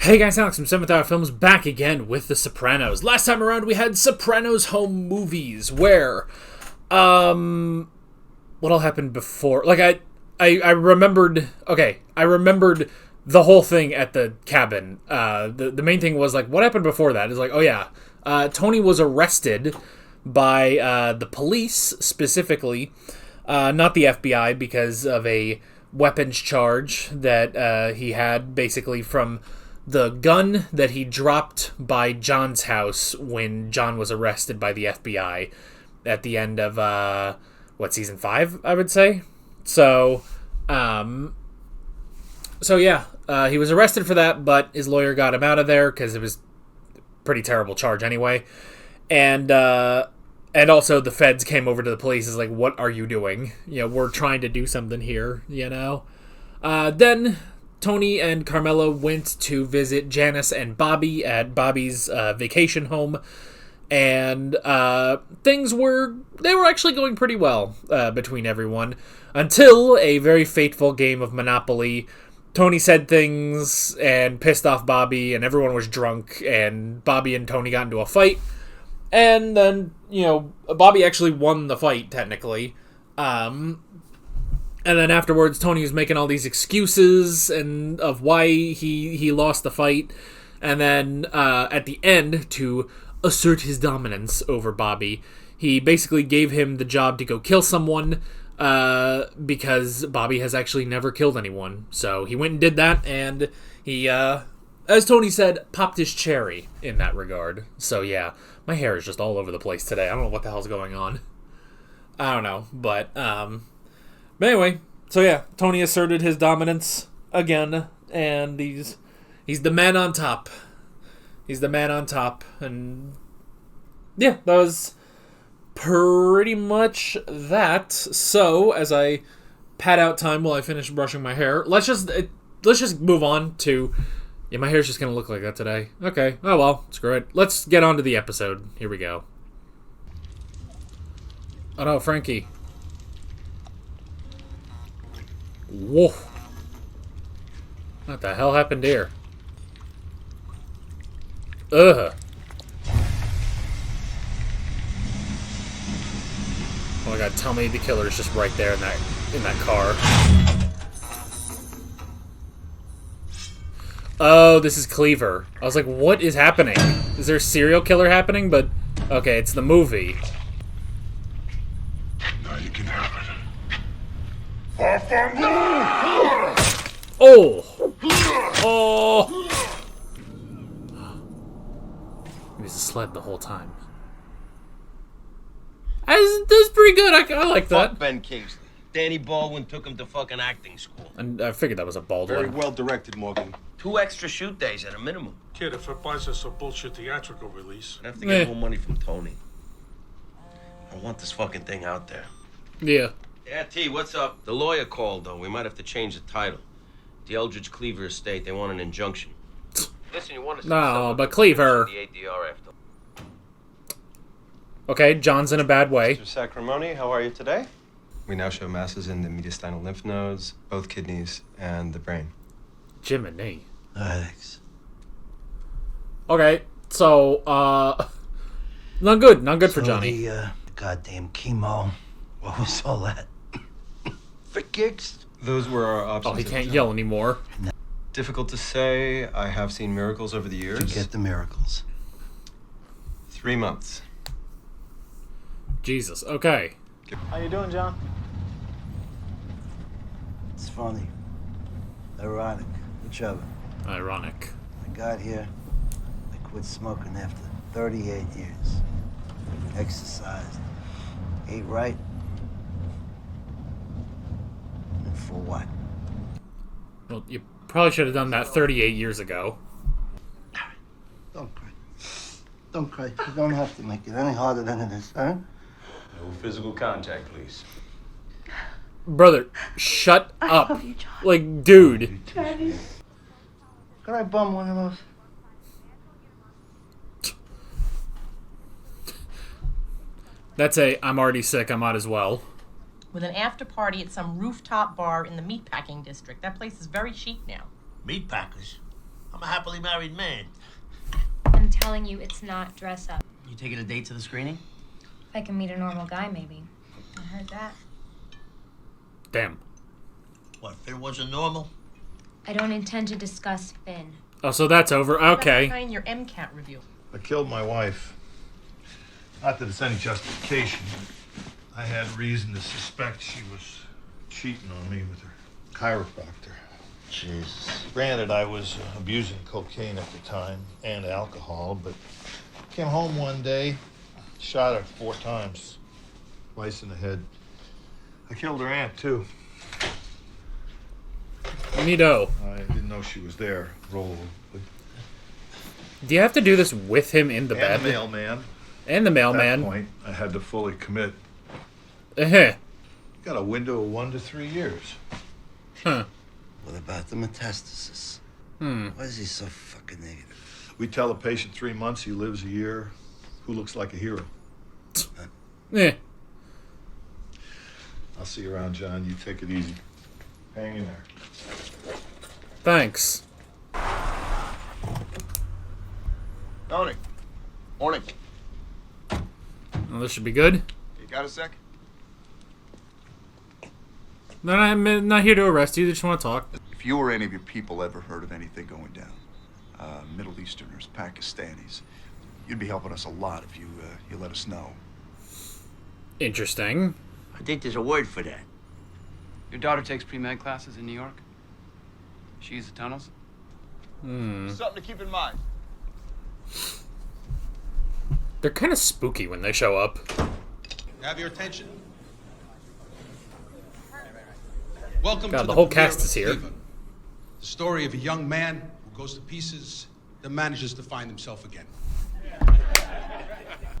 Hey guys, Alex from 7th Hour Films back again with The Sopranos. Last time around we had Sopranos home movies where, what all happened before? Like, I remembered, I remembered the whole thing at the cabin. The main thing was, like, what happened before that? It's like, oh yeah, Tony was arrested by the police, specifically, not the FBI, because of a weapons charge that he had, basically from the gun that he dropped by John's house when John was arrested by the FBI at the end of, season 5, I would say? So yeah, he was arrested for that, but his lawyer got him out of there because it was a pretty terrible charge anyway. And also the feds came over to the police. Is like, what are you doing? You know, we're trying to do something here, you know? Then Tony and Carmela went to visit Janice and Bobby at Bobby's vacation home, and things were actually going pretty well between everyone until a very fateful game of Monopoly. Tony said things and pissed off Bobby, and everyone was drunk, and Bobby and Tony got into a fight, and then, you know, Bobby actually won the fight, technically. And then afterwards, Tony was making all these excuses and of why he lost the fight. And then at the end, to assert his dominance over Bobby, he basically gave him the job to go kill someone because Bobby has actually never killed anyone. So he went and did that, and he, as Tony said, popped his cherry in that regard. So yeah, my hair is just all over the place today. I don't know what the hell's going on. I don't know, but anyway, so yeah, Tony asserted his dominance again, and he's the man on top. He's the man on top, and yeah, that was pretty much that. So, as I pad out time while I finish brushing my hair, let's just move on to, yeah, my hair's just gonna look like that today. Okay, oh well, screw it. Let's get on to the episode. Here we go. Oh no, Frankie. Whoa. What the hell happened here? Ugh. Oh my god, tell me the killer's just right there in that car. Oh, this is Cleaver. I was like, what is happening? Is there a serial killer happening? But, okay, it's the movie. Now you can have it. Oh! Oh! He was a sled the whole time. That's pretty good. I like that. Fuck Ben Kingsley. Danny Baldwin took him to fucking acting school. And I figured that was a Baldwin. Very well directed, Morgan. 2 extra shoot days at a minimum. Kid, if it buys us a bullshit theatrical release. I have to get more money from Tony. I want this fucking thing out there. Yeah. Yeah, T, what's up? The lawyer called, though. We might have to change the title. The Eldridge Cleaver estate, they want an injunction. Listen, you want to... No, but Cleaver... The ADR after. Okay, John's in a bad way. Mr. Sacramone, how are you today? We now show masses in the mediastinal lymph nodes, both kidneys, and the brain. Jiminy. Thanks. Okay, so, not good for Johnny. The goddamn chemo. What was all that? For kicks? Those were our options. Oh, he can't yell anymore. Difficult to say. I have seen miracles over the years. Forget the miracles. 3 months. Jesus, okay. How you doing, John? It's funny. Ironic. Whichever. Ironic. I got here. I quit smoking after 38 years. Exercised. Ate right. And for what? Well, you probably should have done that 38 years ago. Don't cry. Don't cry. You don't have to make it any harder than it is, huh? No physical contact, please. Brother, shut up. I love you, John. Like, dude. Daddy. Could I bum one of those? That's I'm already sick, I might as well. With an after party at some rooftop bar in the meatpacking district. That place is very chic now. Meatpackers? I'm a happily married man. I'm telling you, it's not dress up. You taking a date to the screening? If I can meet a normal guy, maybe. I heard that. Damn. What, Finn wasn't normal? I don't intend to discuss Finn. Oh, so that's over. Okay. Behind your MCAT review. I killed my wife. Not that it's any justification. I had reason to suspect she was cheating on me with her chiropractor. Jesus. Granted, I was abusing cocaine at the time and alcohol, but came home one day, shot her 4 times, twice in the head. I killed her aunt, too. Neato. I didn't know she was there. Roll. Do you have to do this with him in the And bed? the mailman. And the At that mailman. point, I had to fully commit. Uh-huh. Got a window of 1 to 3 years. Huh. What about the metastasis? Why is he so fucking negative? We tell a patient 3 months, he lives a year. Who looks like a hero? Eh. I'll see you around, John. You take it easy. Hang in there. Thanks. Tony. Morning. Well, this should be good. You got a sec? No, I'm not here to arrest you. They just want to talk. If you or any of your people ever heard of anything going down, Middle Easterners, Pakistanis, you'd be helping us a lot if you let us know. Interesting. I think there's a word for that. Your daughter takes pre-med classes in New York? She uses the tunnels? Something to keep in mind. They're kind of spooky when they show up. Have your attention. Welcome God, to the whole premiere cast of is here. Cleaver, the story of a young man who goes to pieces, then manages to find himself again.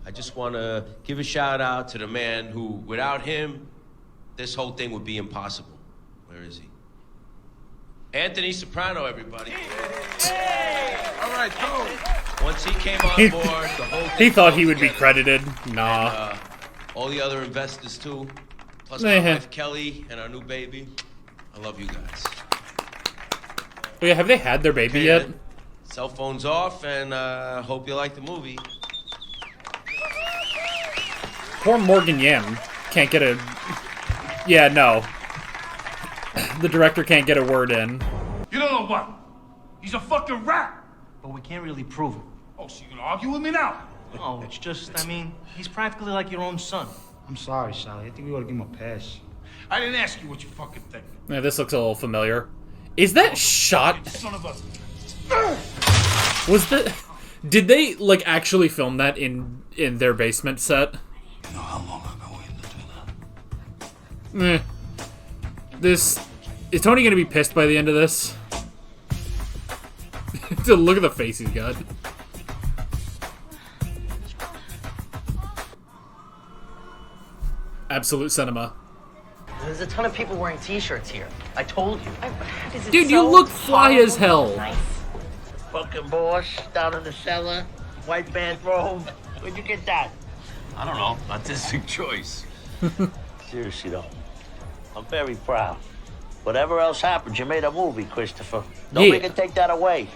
I just want to give a shout out to the man who, without him, this whole thing would be impossible. Where is he? Anthony Soprano, everybody. All right, go. Once he came on board, the whole thing He thought he would be together. credited. Nah. All the other investors too, plus Eh. my wife Kelly and our new baby. I love you guys. Oh, yeah, have they had their baby yet? Cell phones off, and hope you like the movie. Poor Morgan Yam can't get a... Yeah, no. The director can't get a word in. You don't know what? He's a fucking rat. But we can't really prove it. Oh, so you gonna argue with me now? No, it's just, I mean, he's practically like your own son. I'm sorry, Sally. I think we ought to give him a pass. I didn't ask you what you fucking think. Yeah, this looks a little familiar. Is that shot... Son of a... Was the... Did they, like, actually film that in their basement set? You know how long I've been waiting to do that? This... Is Tony gonna be pissed by the end of this? Look at the face he's got. Absolute cinema. There's a ton of people wearing t-shirts here. I told you. Dude, you look fly as hell. Fucking boss down in the cellar, white bathrobe. Where'd you get that? I don't know, artistic choice. Seriously though, I'm very proud. Whatever else happens, you made a movie, Christopher. Nobody can take that away.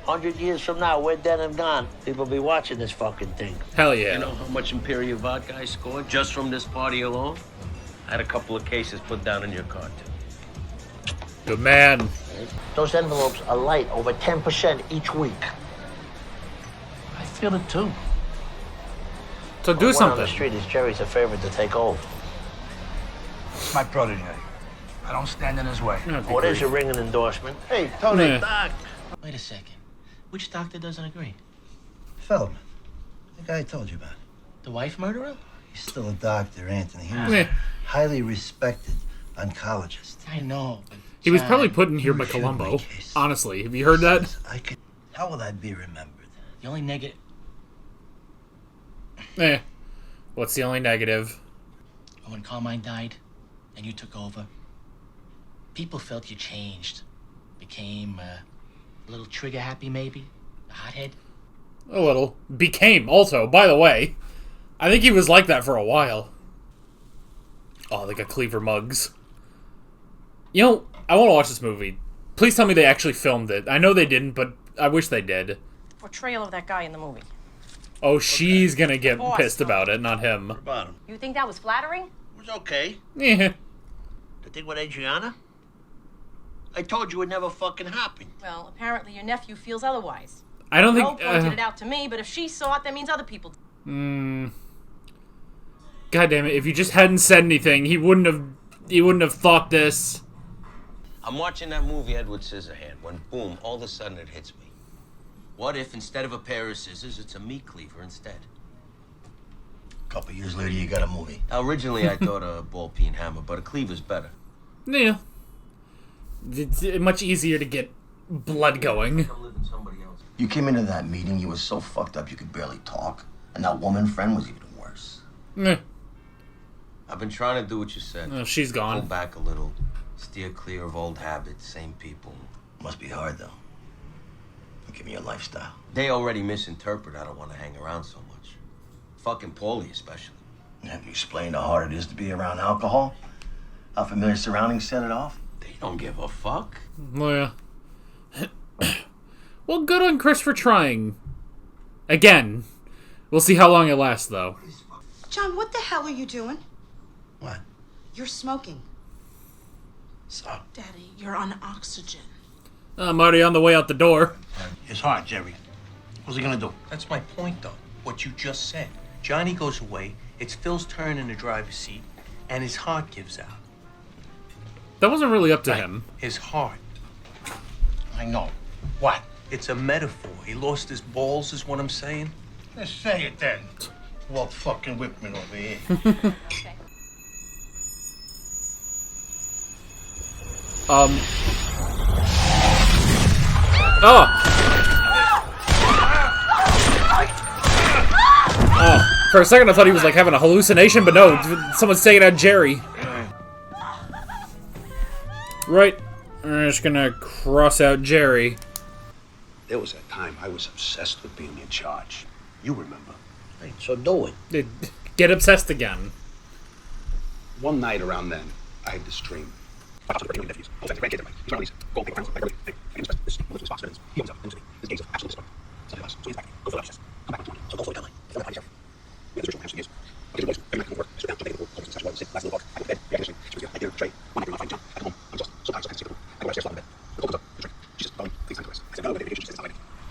100 years from now, we're dead and gone. People be watching this fucking thing. Hell yeah. You know how much Imperial vodka I scored just from this party alone? I had a couple of cases put down in your card, too. Good man. Those envelopes are light, over 10% each week. I feel it too. So do On something. the street is Jerry's a favorite to take over. It's my protege. I don't stand in his way. Oh, there's your ringing endorsement. Hey, Tony, Yeah. Doc. Wait a second. Which doctor doesn't agree? Feldman. The guy I told you about. The wife murderer? He's still a doctor, Anthony. He was Yeah. a highly respected oncologist. I know, but He was John, probably put in here by you should Columbo. make case. Honestly, have you heard that? I could. How will I be remembered? the only negative. What's the only negative? When Carmine died and you took over, people felt you changed. Became a little trigger happy, maybe? A hothead? A little. Became, also, by the way. I think he was like that for a while. Oh, they got Cleaver mugs. You know, I want to watch this movie. Please tell me they actually filmed it. I know they didn't, but I wish they did. Portrayal of that guy in the movie. Oh, she's gonna get Boss. pissed about it, not him. About him. You think that was flattering? It was okay. Yeah. The thing with Adriana? I told you it never fucking happened. Well, apparently your nephew feels otherwise. I don't Joe think... pointed it out to me, but if she saw it, that means other people... God damn it, if you just hadn't said anything, he wouldn't have thought this. I'm watching that movie, Edward Scissorhand, when boom, all of a sudden it hits me. What if instead of a pair of scissors, it's a meat cleaver instead? A couple years later, you got a movie. Now, originally I thought a ball-peen hammer, but a cleaver's better. Yeah. It's much easier to get blood going. I'm living somebody else. You came into that meeting, you were so fucked up you could barely talk. And that woman friend was even worse. Meh. I've been trying to do what you said. Oh, she's gone. Pull back a little. Steer clear of old habits, same people. Must be hard, though. Give me your lifestyle. They already misinterpret I don't want to hang around so much. Fucking Paulie, especially. Have you explained how hard it is to be around alcohol? How familiar surroundings set it off? They don't give a fuck. Oh, yeah. Well, good on Chris for trying. Again. We'll see how long it lasts, though. John, what the hell are you doing? What? You're smoking. So? Daddy, you're on oxygen. I'm already on the way out the door. It's hard, Jerry. What's he gonna do? That's my point, though. What you just said. Johnny goes away, it's Phil's turn in the driver's seat, and his heart gives out. That wasn't really up to him. His heart. I know. What? It's a metaphor. He lost his balls, is what I'm saying. Let's say it then. Walt fucking Whitman over here. Okay. Oh! Oh, for a second I thought he was like having a hallucination, but no, someone's taking out Jerry. Right. I'm just gonna cross out Jerry. There was a time I was obsessed with being in charge. You remember. Right, so do it. Get obsessed again. One night around then, I had this dream.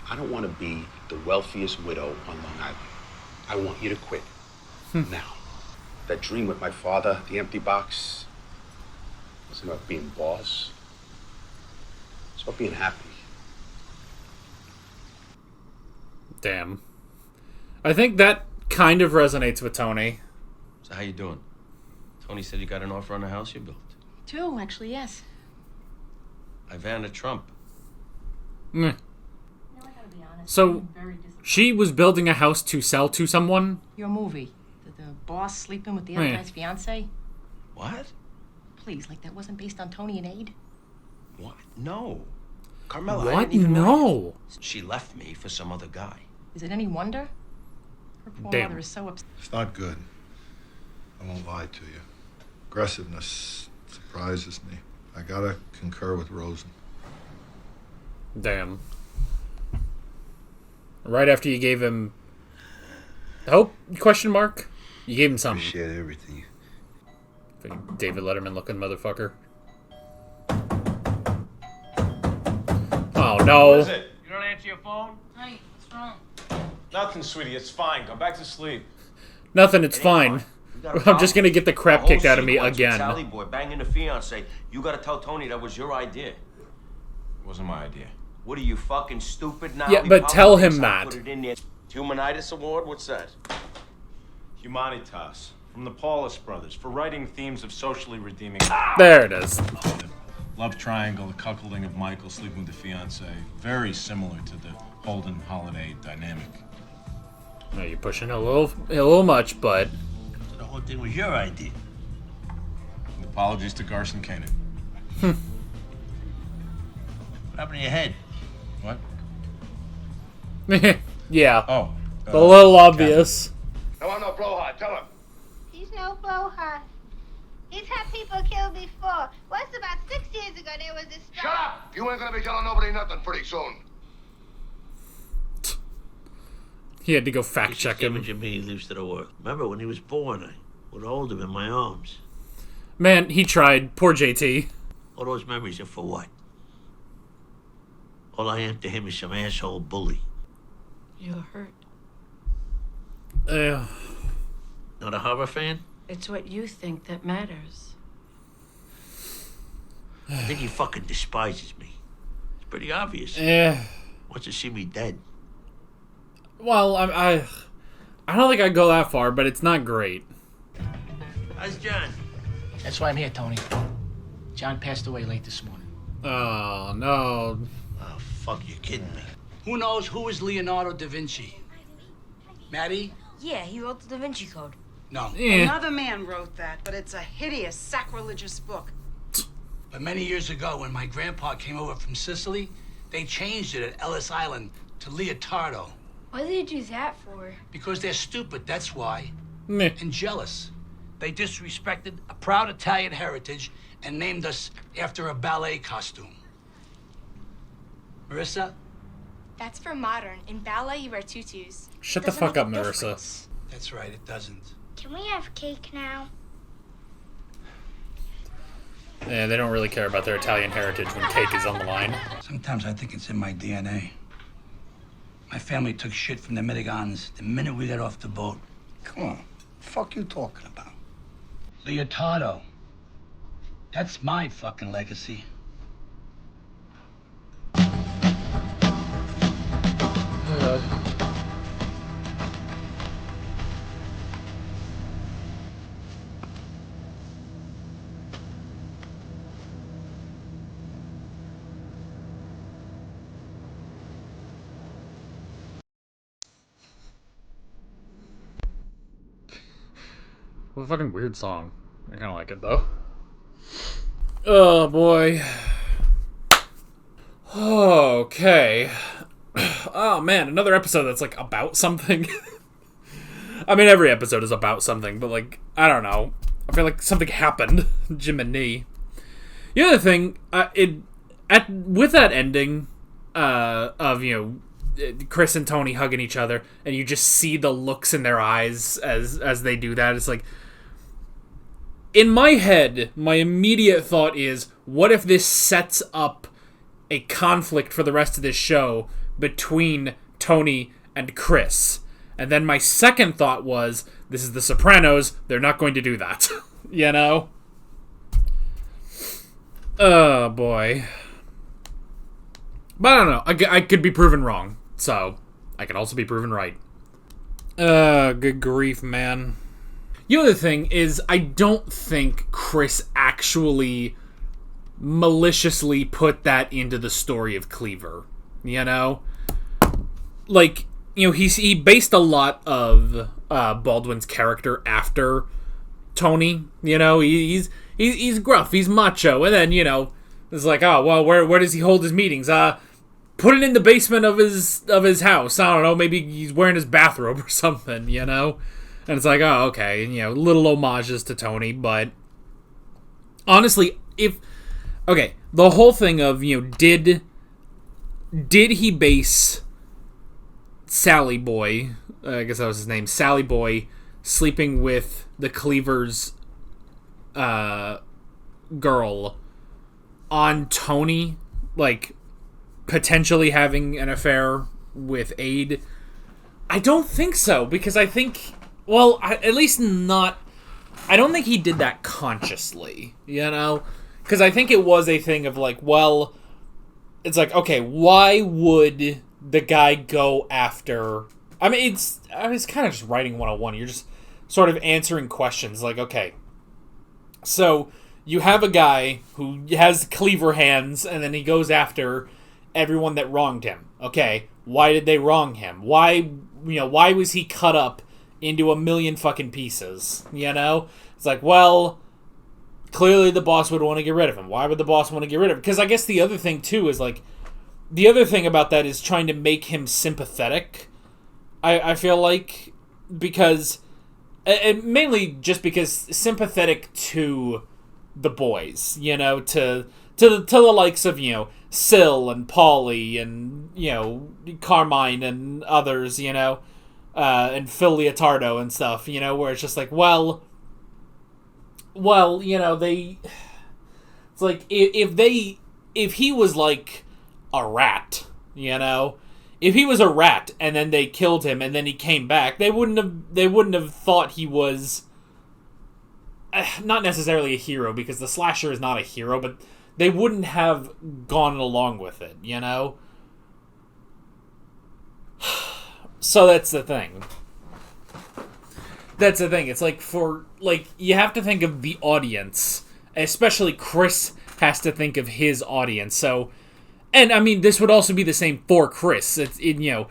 I don't want to be the wealthiest widow on Long Island. I want you to quit. Now. That dream with my father, the empty box, wasn't about being boss. It's about being happy. Damn. I think that kind of resonates with Tony. So how you doing? Tony said you got an offer on the house you built. 2, actually, yes. Ivana Trump. Meh. I gotta be honest. So, I'm very disappointed. she was building a house to sell to someone? Your movie. The boss sleeping with the other guy's fiance. What? Please, like that wasn't based on Tony and Aid? What? No. Carmela, I What? didn't even No. She left me for some other guy. Is it any wonder? Her poor Damn. mother is so upset. It's not good. I won't lie to you. Aggressiveness surprises me. I gotta concur with Rosen. Damn. Right after you gave him hope? Question mark? You gave him something. Appreciate everything. David Letterman looking motherfucker. Oh no. What is it? You don't answer your phone? Hi, what's wrong? Nothing, sweetie. It's fine. Go back to sleep. Nothing, it's fine. You got a I'm problem? just gonna get the crap whole kicked out of me sequence with again. Sally boy banging the fiance. You gotta tell Tony that was your idea. It wasn't my idea. What are you fucking stupid now? Yeah, He but probably tell thinks him I that. Put it in there. Humanitas Award? What's that? Humanitas from the Paulus brothers for writing themes of socially redeeming. There it is. Love triangle, the cuckolding of Michael sleeping with the fiance. Very similar to the Holden Holiday dynamic. No, you're pushing a little much, but So the whole thing was your idea. And apologies to Garson Kanan. What happened to your head? What? yeah, Oh. a little obvious. I want no blowhard. Tell him. He's no blowhard. He's had people killed before. Once, about 6 years ago, there was this... Shut up! You ain't gonna be telling nobody nothing pretty soon. He had to go fact check him. Image of me leaves to the world. Remember when he was born, I would hold him in my arms. Man, he tried. Poor JT. All those memories are for what? All I am to him is some asshole bully. You're hurt. Not a horror fan? It's what you think that matters. I think he fucking despises me. It's pretty obvious. Wants to see me dead. Well, I don't think I'd go that far, but it's not great. How's John? That's why I'm here, Tony. John passed away late this morning. Oh, no. Oh, fuck, you're kidding me. Who knows who is Leonardo da Vinci? Maddie? Yeah, he wrote the Da Vinci Code. No. Another man wrote that, but it's a hideous, sacrilegious book. But many years ago, when my grandpa came over from Sicily, they changed it at Ellis Island to Leotardo. What did they do that for? Because they're stupid, that's why. Meh. And jealous. They disrespected a proud Italian heritage and named us after a ballet costume. Marissa? That's for modern. In ballet, you wear tutus. Shut the fuck up, Marissa. That's right, it doesn't. Can we have cake now? Yeah, they don't really care about their Italian heritage when cake is on the line. Sometimes I think it's in my DNA. My family took shit from the Mitigans the minute we got off the boat. Come on, fuck you talking about? Leotardo. That's my fucking legacy. What a fucking weird song. I kind of like it, though. Oh, boy. Okay. Oh, man, another episode that's, like, about something. I mean, every episode is about something, but, like, I don't know. I feel like something happened. Jiminy. The other thing, with that ending of, Chris and Tony hugging each other, and you just see the looks in their eyes as they do that, it's like, in my head, my immediate thought is, what if this sets up a conflict for the rest of this show between Tony and Chris? And then my second thought was, this is the Sopranos, they're not going to do that. You know? Oh, boy. But I don't know, I could be proven wrong, so I could also be proven right. Good grief, man. The other thing is, I don't think Chris actually maliciously put that into the story of Cleaver. You know? Like, he based a lot of Baldwin's character after Tony. He's gruff, he's macho, and then, it's like, oh, well, where does he hold his meetings? Put it in the basement of his house. I don't know, maybe he's wearing his bathrobe or something, And it's like, oh, okay, little homages to Tony, but honestly, the whole thing of, did he base Sally Boy, I guess that was his name, Sally Boy, sleeping with the Cleaver's girl on Tony, like, potentially having an affair with Aide? I don't think so, because I think... Well, at least not... I don't think he did that consciously, Because I think it was a thing of like, well... It's like, okay, why would the guy go after... I mean, it's kind of just writing 101. You're just sort of answering questions. Like, okay, so you have a guy who has cleaver hands, and then he goes after everyone that wronged him. Okay, why did they wrong him? Why was he cut up into a million fucking pieces, It's like, well, clearly the boss would want to get rid of him. Why would the boss want to get rid of him? Because I guess the other thing, too, is, like, the other thing about that is trying to make him sympathetic, I feel like, because and mainly just because sympathetic to the boys, you know, to the likes of, you know, Syl and Polly and, you know, Carmine and others, you know, and Phil Leotardo and stuff, you know, where it's just like, well, you know, it's like, if he was like a rat, you know, if he was a rat and then they killed him and then he came back, they wouldn't have thought he was not necessarily a hero, because the slasher is not a hero, but they wouldn't have gone along with it, you know? So that's the thing. It's like, you have to think of the audience. Especially Chris has to think of his audience. So, and I mean, this would also be the same for Chris. You know,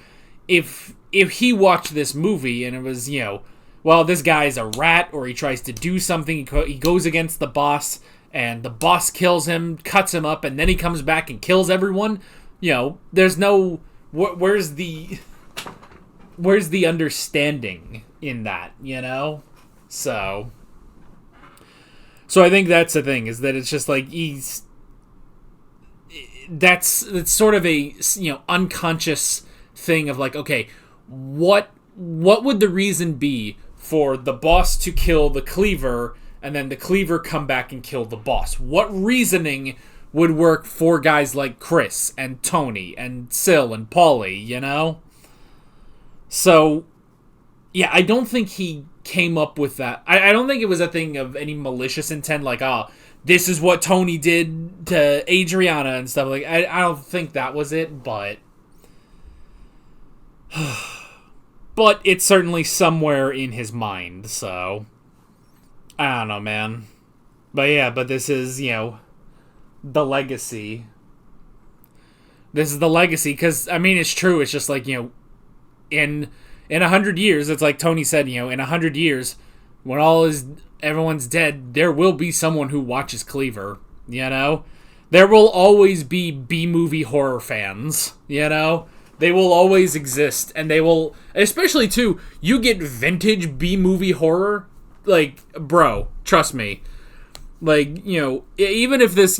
if he watched this movie and it was, you know, well, this guy's a rat, or he tries to do something, he goes against the boss, and the boss kills him, cuts him up, and then he comes back and kills everyone, you know, there's no... Where's the understanding in that, you know? So I think that's the thing, is that it's just like, it's sort of a, you know, unconscious thing of like, okay, what would the reason be for the boss to kill the cleaver and then the cleaver come back and kill the boss? What reasoning would work for guys like Chris and Tony and Syl and Polly, you know? So, yeah, I don't think he came up with that. I don't think it was a thing of any malicious intent, like, this is what Tony did to Adriana and stuff. Like, I don't think that was it, but... but it's certainly somewhere in his mind, so... I don't know, man. But yeah, but this is, you know, the legacy. This is the legacy, because, I mean, it's true. It's just like, you know, in 100 years, it's like Tony said, you know, in 100 years, when everyone's dead, there will be someone who watches Cleaver, you know? There will always be B-movie horror fans, you know? They will always exist, and they will, especially too, you get vintage B-movie horror, like, bro, trust me. Like, you know, even if this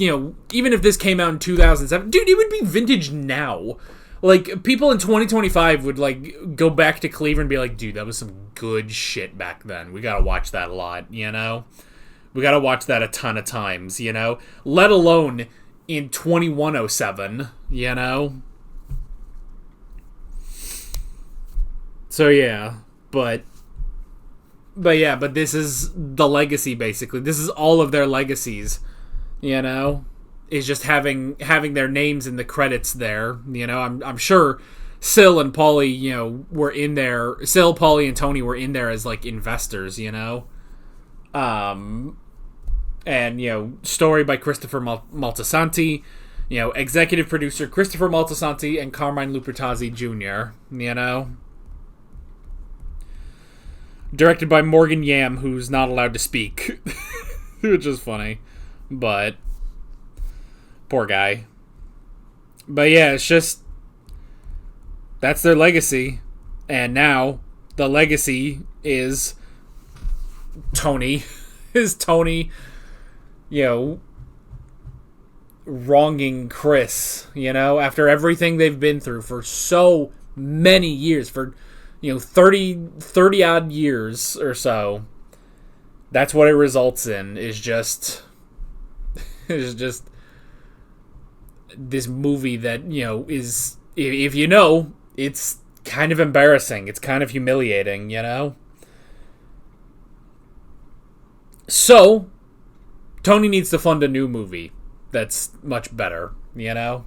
came out in 2007, dude, it would be vintage now. Like, people in 2025 would, like, go back to Cleaver and be like, dude, that was some good shit back then. We gotta watch that a lot, you know? We gotta watch that a ton of times, you know? Let alone in 2107, you know? So, yeah. But this is the legacy, basically. This is all of their legacies, you know? Is just having their names in the credits there, you know. I'm sure Syl and Polly, you know, were in there. Syl, Polly, and Tony were in there as like investors, you know. And you know, story by Christopher Moltisanti, you know, executive producer Christopher Moltisanti and Carmine Lupertazzi Jr., you know. Directed by Morgan Yam, who's not allowed to speak, which is funny, but. Poor guy. But yeah, it's just... that's their legacy. And now, the legacy is... Tony. Is Tony, you know... wronging Chris, you know? After everything they've been through for so many years. For, you know, 30 odd years or so. That's what it results in. Is just... this movie that, you know, is, if you know, it's kind of embarrassing. It's kind of humiliating, you know? So, Tony needs to fund a new movie that's much better, you know?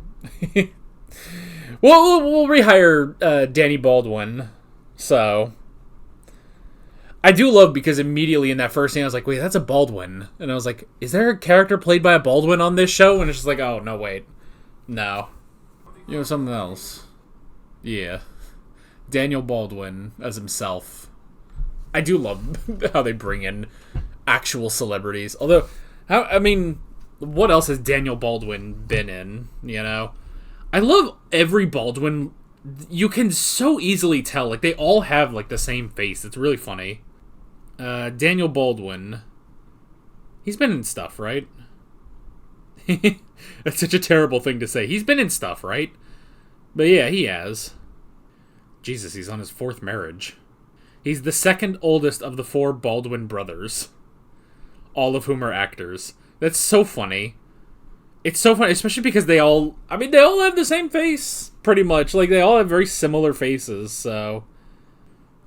We'll rehire Danny Baldwin, so... I do love, because immediately in that first scene I was like, wait, that's a Baldwin. And I was like, is there a character played by a Baldwin on this show? And it's just like, oh, no, wait. No. You know, something else. Yeah. Daniel Baldwin as himself. I do love how they bring in actual celebrities. Although, I mean, what else has Daniel Baldwin been in, you know? I love every Baldwin. You can so easily tell. Like, they all have, like, the same face. It's really funny. Daniel Baldwin. He's been in stuff, right? That's such a terrible thing to say. He's been in stuff, right? But yeah, he has. Jesus, he's on his 4th marriage. He's the 2nd oldest of the 4 Baldwin brothers. All of whom are actors. That's so funny. It's so funny, especially because they all have the same face, pretty much. Like, they all have very similar faces, so...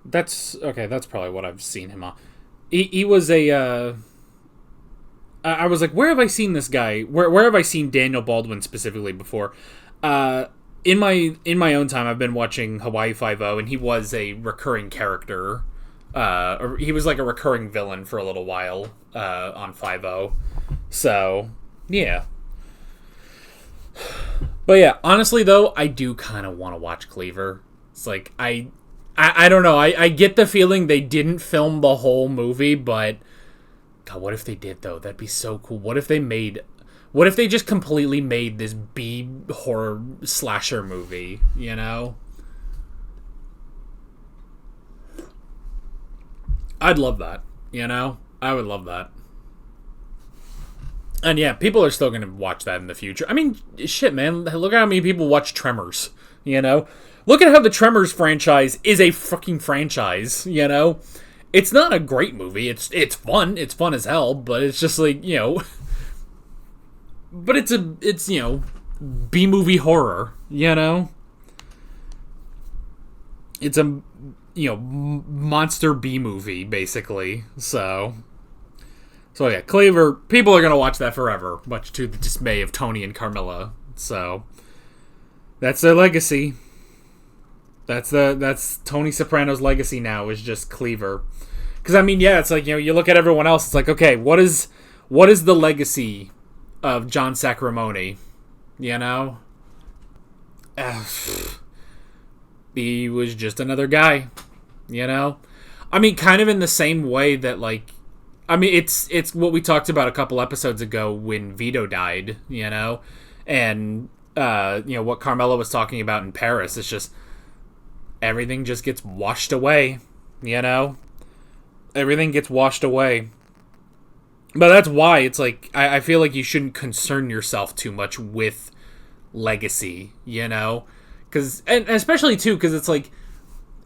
That's probably what I've seen him on. He was a, I was like, where have I seen this guy? Where have I seen Daniel Baldwin specifically before? In my own time, I've been watching Hawaii Five-0, and he was a recurring character. Or he was like a recurring villain for a little while on 5-0. So, yeah. But yeah, honestly though, I do kind of want to watch Cleaver. It's like, I don't know. I get the feeling they didn't film the whole movie, but God, what if they did though? That'd be so cool. What if they just completely made this B horror slasher movie, you know? I'd love that, you know? I would love that. And yeah, people are still going to watch that in the future. I mean, shit, man. Look at how many people watch Tremors, you know? Look at how the Tremors franchise is a fucking franchise, you know? It's not a great movie. It's fun. It's fun as hell, but it's just like, you know... But it's you know, B-movie horror, you know? It's a, you know, monster B-movie, basically, so yeah, Cleaver, people are gonna watch that forever, much to the dismay of Tony and Carmilla, so that's their legacy. That's Tony Soprano's legacy now, is just Cleaver. Because, I mean, yeah, it's like, you know, you look at everyone else, it's like, okay, what is the legacy of John Sacramone, you know? He was just another guy, you know? I mean, kind of in the same way that, like, I mean, it's what we talked about a couple episodes ago when Vito died, you know? And, you know, what Carmela was talking about in Paris, it's just, everything just gets washed away, you know? Everything gets washed away. But that's why it's like, I feel like you shouldn't concern yourself too much with legacy, you know? And especially, too, because it's like,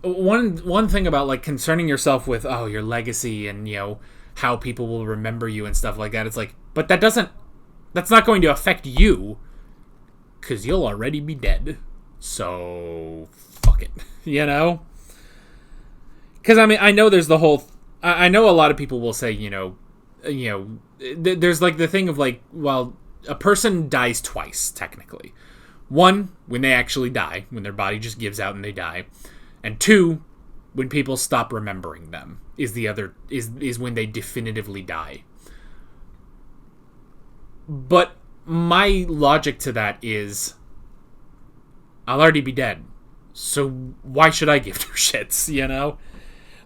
one thing about, like, concerning yourself with, oh, your legacy and, you know, how people will remember you and stuff like that, it's like, but that's not going to affect you, because you'll already be dead. So, fuck it, you know? Because, I mean, I know there's the whole... I know a lot of people will say, you know, there's, like, the thing of, like, well, a person dies twice, technically. One, when they actually die, when their body just gives out and they die. And two, when people stop remembering them, is when they definitively die. But my logic to that is, I'll already be dead, so why should I give two shits, you know?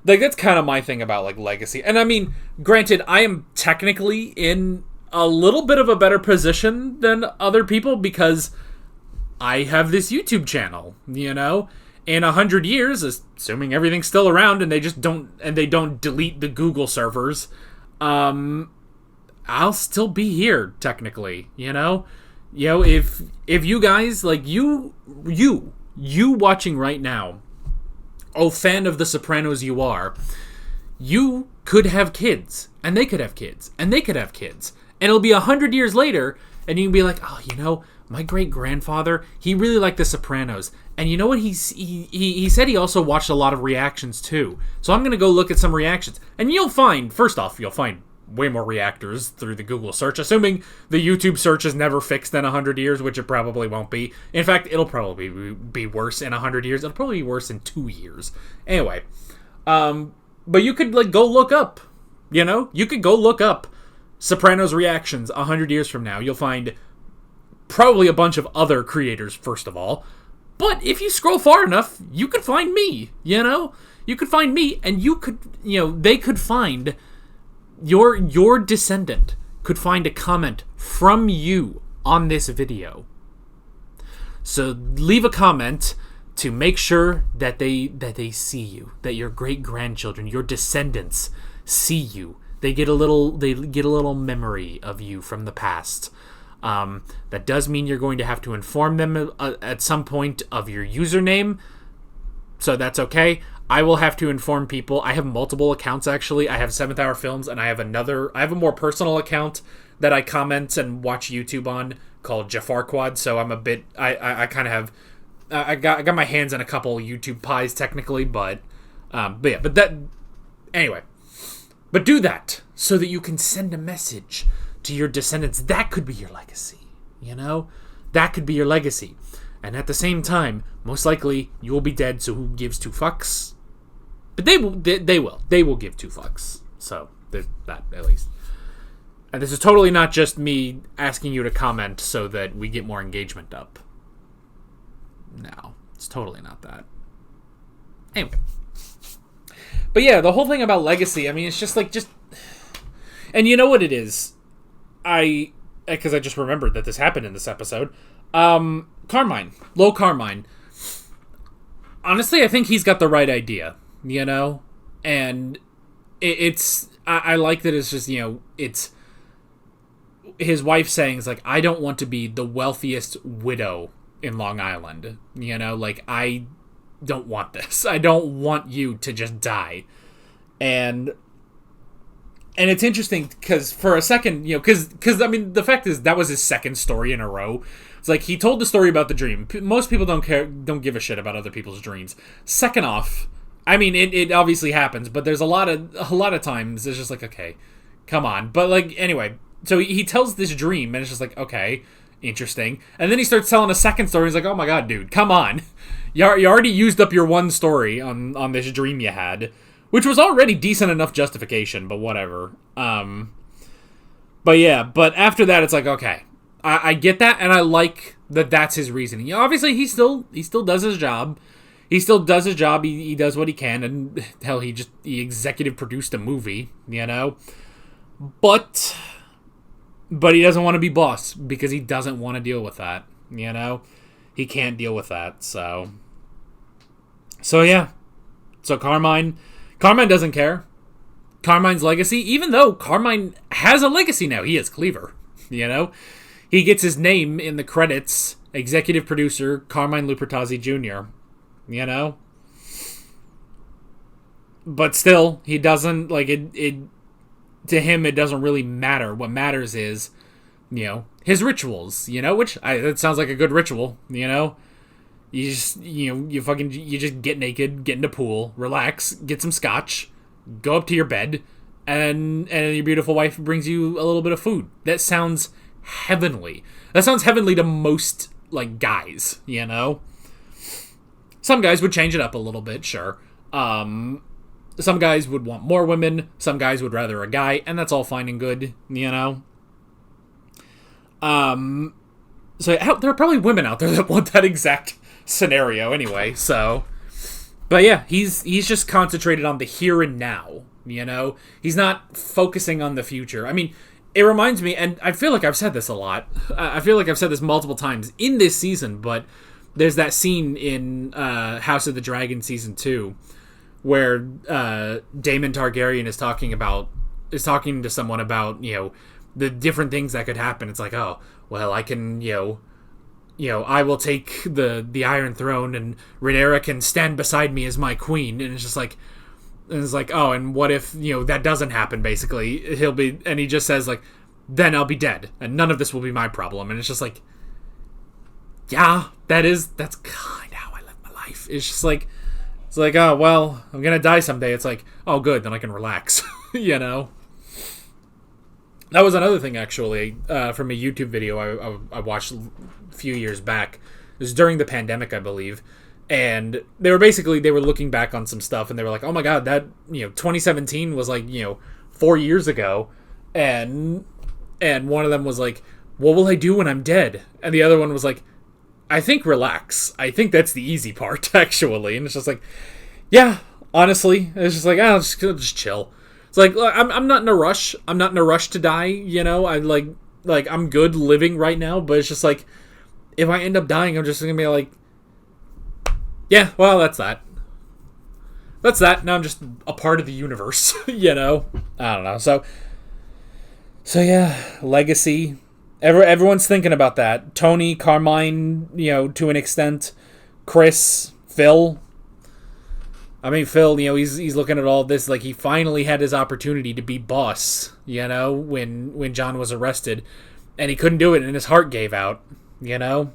Like, that's kind of my thing about, like, legacy. And I mean, granted, I am technically in a little bit of a better position than other people because I have this YouTube channel, you know? In 100 years, assuming everything's still around and they don't delete the Google servers, I'll still be here, technically, you know? You know, if you guys, like, you watching right now, oh, fan of The Sopranos you are, you could have kids, and they could have kids, and they could have kids, and it'll be 100 years later, and you can be like, oh, you know, my great-grandfather, he really liked The Sopranos, and you know what, he said he also watched a lot of reactions, too, so I'm going to go look at some reactions, and you'll find way more reactors through the Google search, assuming the YouTube search is never fixed in 100 years, which it probably won't be. In fact, it'll probably be worse in 100 years. It'll probably be worse in 2 years. Anyway, but you could, like, go look up, you know? You could go look up Sopranos reactions 100 years from now. You'll find probably a bunch of other creators, first of all. But if you scroll far enough, you could find me, you know? You could find me, and you could, you know, they could find... Your descendant could find a comment from you on this video. So leave a comment to make sure that they see you, that your great-grandchildren, your descendants, see you. They get a little memory of you from the past. That does mean you're going to have to inform them at some point of your username. So that's okay. I will have to inform people. I have multiple accounts, actually. I have 7th Hour Films, and I have a more personal account that I comment and watch YouTube on called Jafar Quad. So I'm a bit, I kind of have, I got my hands on a couple YouTube pies technically, but anyway. But do that so that you can send a message to your descendants. That could be your legacy, you know? That could be your legacy. And at the same time, most likely you will be dead, so who gives two fucks? But they will give two fucks. So there's that, at least. And this is totally not just me asking you to comment so that we get more engagement up. No, it's totally not that. Anyway. But yeah, the whole thing about legacy, I mean, it's just like, and you know what it is? Because I just remembered that this happened in this episode. Carmine. Low Carmine. Honestly, I think he's got the right idea, you know? And I like that it's just, you know, it's his wife saying, it's like, I don't want to be the wealthiest widow in Long Island, you know? Like, I don't want this. I don't want you to just die. And it's interesting because for a second, you know, because I mean, the fact is that was his second story in a row. It's like he told the story about the dream. Most people don't give a shit about other people's dreams. Second off, I mean, it obviously happens, but there's a lot of times it's just like, okay, come on. But like, anyway, so he tells this dream and it's just like, okay, interesting. And then he starts telling a second story. He's like, oh my god, dude, come on. You already used up your one story on this dream you had, which was already decent enough justification, but whatever. But yeah, but after that, it's like, okay, I get that, and I like that that's his reasoning. You know, obviously, he still does his job. He still does his job. He does what he can, and hell, he executive produced a movie, you know? But he doesn't want to be boss, because he doesn't want to deal with that, you know? He can't deal with that, so yeah. So Carmine doesn't care. Carmine's legacy, even though Carmine has a legacy now, he is Cleaver, you know? He gets his name in the credits, executive producer Carmine Lupertazzi Jr., you know? But still, he doesn't, like, it to him, it doesn't really matter. What matters is, you know, his rituals, you know, which, that sounds like a good ritual, you know? You just, you know, you just get naked, get in the pool, relax, get some scotch, go up to your bed, and your beautiful wife brings you a little bit of food. That sounds heavenly. That sounds heavenly to most, like, guys, you know? Some guys would change it up a little bit, sure. Some guys would want more women, some guys would rather a guy, and that's all fine and good, you know? So there are probably women out there that want that exact scenario anyway, so... But yeah, he's just concentrated on the here and now, you know? He's not focusing on the future. I mean, it reminds me, and I feel like I've said this a lot. I feel like I've said this multiple times in this season, but there's that scene in House of the Dragon Season 2 where Daemon Targaryen is talking to someone about, you know, the different things that could happen. It's like, oh, well, I can, you know, I will take the Iron Throne, and Rhaenyra can stand beside me as my queen. And it's just like, oh, and what if, you know, that doesn't happen, basically? And he just says, like, then I'll be dead, and none of this will be my problem. And it's just like, yeah, that's kind of how I live my life. It's like, oh, well, I'm gonna die someday. It's like, oh, good, then I can relax, you know? That was another thing, actually, from a YouTube video I watched a few years back. It was during the pandemic, I believe. And they were looking back on some stuff, and they were like, oh my god, that, you know, 2017 was like, you know, 4 years ago. And one of them was like, what will I do when I'm dead? And the other one was like, I think relax. I think that's the easy part, actually. And it's just like, yeah, honestly, it's just like, I'll just chill. It's like, I'm not in a rush. I'm not in a rush to die, you know? I like I'm good living right now, but it's just like, if I end up dying, I'm just gonna be like, yeah, well, that's that. that's that. Now I'm just a part of the universe, you know? I don't know. So yeah, legacy. Everyone's thinking about that. Tony, Carmine, you know, to an extent. Chris, Phil. I mean, Phil, you know, he's looking at all this like he finally had his opportunity to be boss, you know, when John was arrested. And he couldn't do it, and his heart gave out, you know?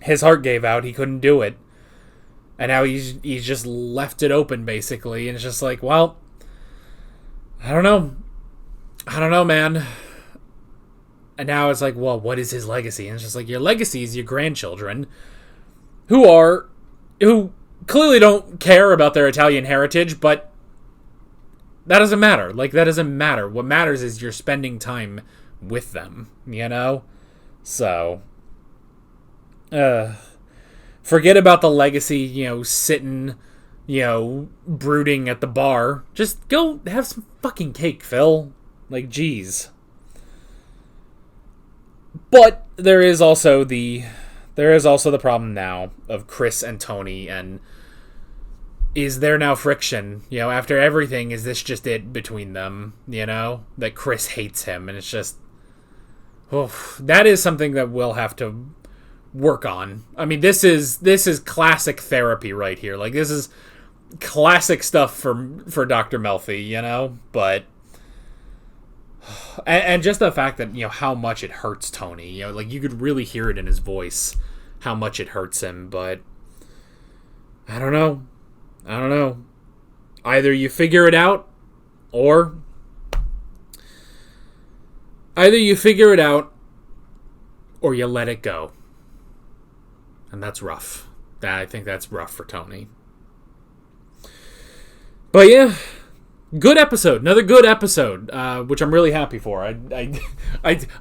His heart gave out. He couldn't do it. And now he's just left it open, basically. And it's just like, well, I don't know, man. And now it's like, well, what is his legacy? And it's just like, your legacy is your grandchildren who clearly don't care about their Italian heritage, but that doesn't matter. Like, that doesn't matter. What matters is you're spending time with them, you know? So, forget about the legacy, you know, sitting, you know, brooding at the bar. Just go have some fucking cake, Phil. Like, geez. But there is also the problem now of Chris and Tony, and is there now friction? You know, after everything, is this just it between them? You know, that Chris hates him, and it's just, that is something that we'll have to work on. I mean, this is classic therapy right here. Like, this is classic stuff for Dr. Melfi, you know, but. And just the fact that, you know, how much it hurts Tony. You know, like, you could really hear it in his voice, how much it hurts him. But, I don't know. Either you figure it out, or you let it go. And that's rough. I think that's rough for Tony. But, yeah. Good episode, another good episode, which I'm really happy for. I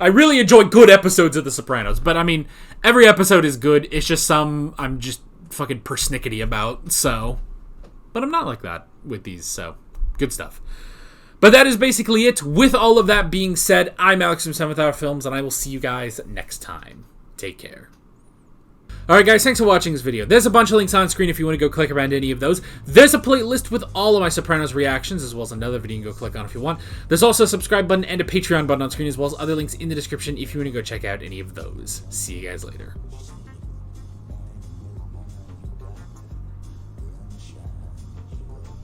really enjoy good episodes of The Sopranos, but I mean, every episode is good. It's just some I'm just fucking persnickety about. So, but I'm not like that with these. So, good stuff. But that is basically it. With all of that being said, I'm Alex from 7th Hour Films, and I will see you guys next time. Take care. Alright guys, thanks for watching this video. There's a bunch of links on screen if you want to go click around any of those. There's a playlist with all of my Sopranos reactions, as well as another video you can go click on if you want. There's also a subscribe button and a Patreon button on screen, as well as other links in the description if you want to go check out any of those. See you guys later.